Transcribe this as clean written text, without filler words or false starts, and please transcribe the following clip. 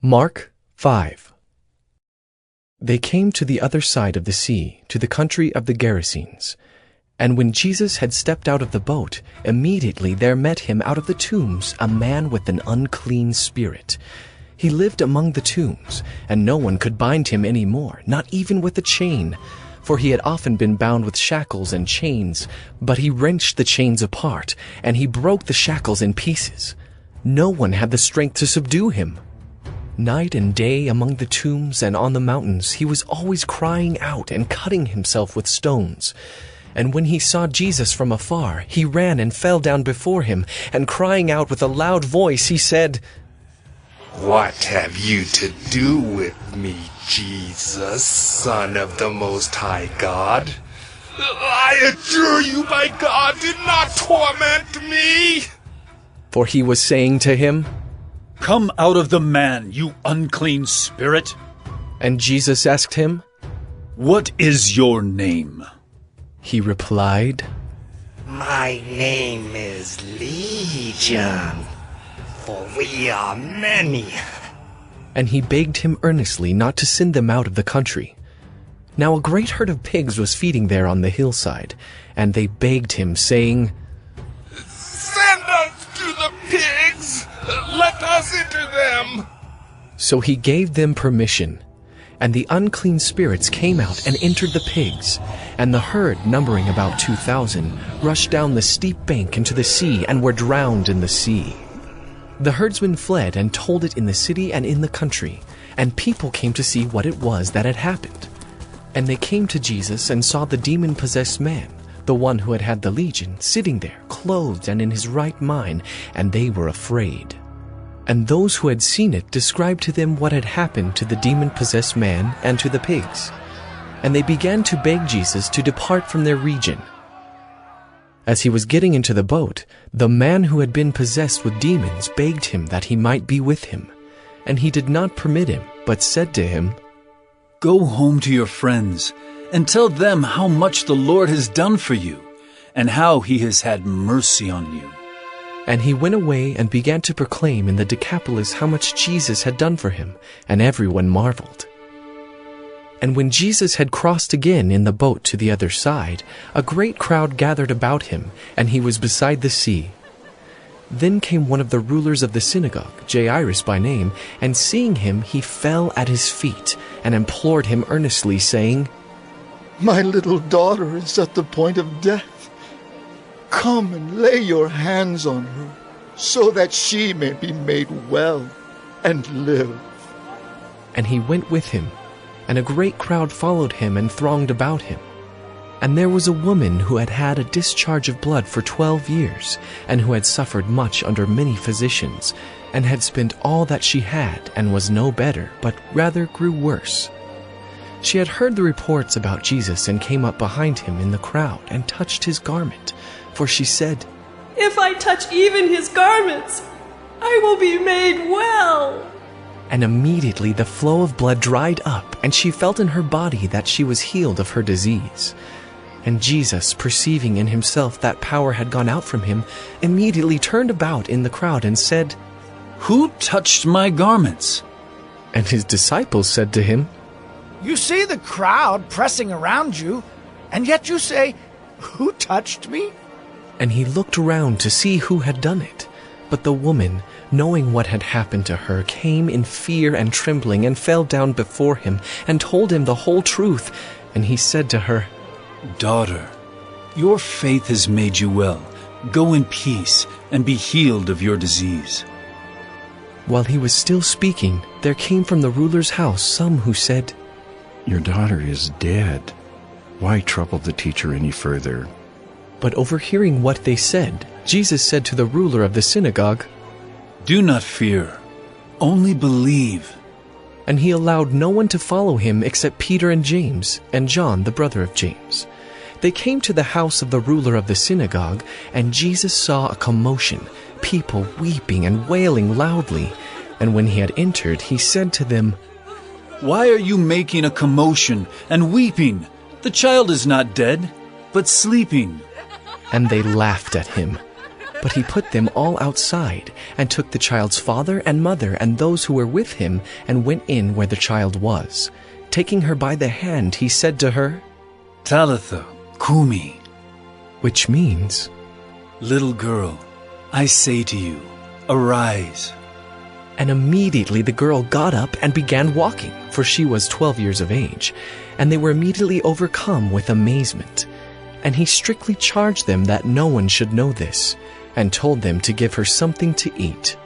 Mark 5. They came to the other side of the sea, to the country of the Gerasenes. And when Jesus had stepped out of the boat, immediately there met him out of the tombs a man with an unclean spirit. He lived among the tombs, and no one could bind him any more, not even with a chain, for he had often been bound with shackles and chains. But he wrenched the chains apart, and he broke the shackles in pieces. No one had the strength to subdue him. Night and day among the tombs and on the mountains, he was always crying out and cutting himself with stones. And when he saw Jesus from afar, he ran and fell down before him, and crying out with a loud voice, he said, "What have you to do with me, Jesus, Son of the Most High God? I adjure you by God, do not torment me!" For he was saying to him, "Come out of the man, you unclean spirit." And Jesus asked him, "What is your name?" He replied, "My name is Legion, for we are many." And he begged him earnestly not to send them out of the country. Now a great herd of pigs was feeding there on the hillside, and they begged him, saying, "Send us to the pigs! Let us enter them!" So he gave them permission. And the unclean spirits came out and entered the pigs, and the herd, numbering about 2,000, rushed down the steep bank into the sea and were drowned in the sea. The herdsmen fled and told it in the city and in the country, and people came to see what it was that had happened. And they came to Jesus and saw the demon-possessed man, the one who had had the legion, sitting there, clothed and in his right mind, and they were afraid. And those who had seen it described to them what had happened to the demon-possessed man and to the pigs. And they began to beg Jesus to depart from their region. As he was getting into the boat, the man who had been possessed with demons begged him that he might be with him. And he did not permit him, but said to him, "Go home to your friends, and tell them how much the Lord has done for you, and how he has had mercy on you." And he went away and began to proclaim in the Decapolis how much Jesus had done for him, and everyone marveled. And when Jesus had crossed again in the boat to the other side, a great crowd gathered about him, and he was beside the sea. Then came one of the rulers of the synagogue, Jairus by name, and seeing him, he fell at his feet and implored him earnestly, saying, "My little daughter is at the point of death. Come and lay your hands on her, so that she may be made well and live." And he went with him, and a great crowd followed him and thronged about him. And there was a woman who had had a discharge of blood for 12 years, and who had suffered much under many physicians, and had spent all that she had, and was no better, but rather grew worse. She had heard the reports about Jesus and came up behind him in the crowd and touched his garment. For she said, "If I touch even his garments, I will be made well." And immediately the flow of blood dried up, and she felt in her body that she was healed of her disease. And Jesus, perceiving in himself that power had gone out from him, immediately turned about in the crowd and said, "Who touched my garments?" And his disciples said to him, "You see the crowd pressing around you, and yet you say, 'Who touched me?'" And he looked around to see who had done it. But the woman, knowing what had happened to her, came in fear and trembling and fell down before him and told him the whole truth. And he said to her, "Daughter, your faith has made you well. Go in peace and be healed of your disease." While he was still speaking, there came from the ruler's house some who said, "Your daughter is dead. Why trouble the teacher any further?" But overhearing what they said, Jesus said to the ruler of the synagogue, "Do not fear, only believe." And he allowed no one to follow him except Peter and James, and John, the brother of James. They came to the house of the ruler of the synagogue, and Jesus saw a commotion, people weeping and wailing loudly. And when he had entered, he said to them, "Why are you making a commotion and weeping? The child is not dead, but sleeping." And they laughed at him. But he put them all outside, and took the child's father and mother and those who were with him, and went in where the child was. Taking her by the hand, he said to her, Talitha cumi, which means, little girl, I say to you, arise. And immediately the girl got up and began walking, for she was 12 years of age. And they were immediately overcome with amazement. And he strictly charged them that no one should know this, and told them to give her something to eat.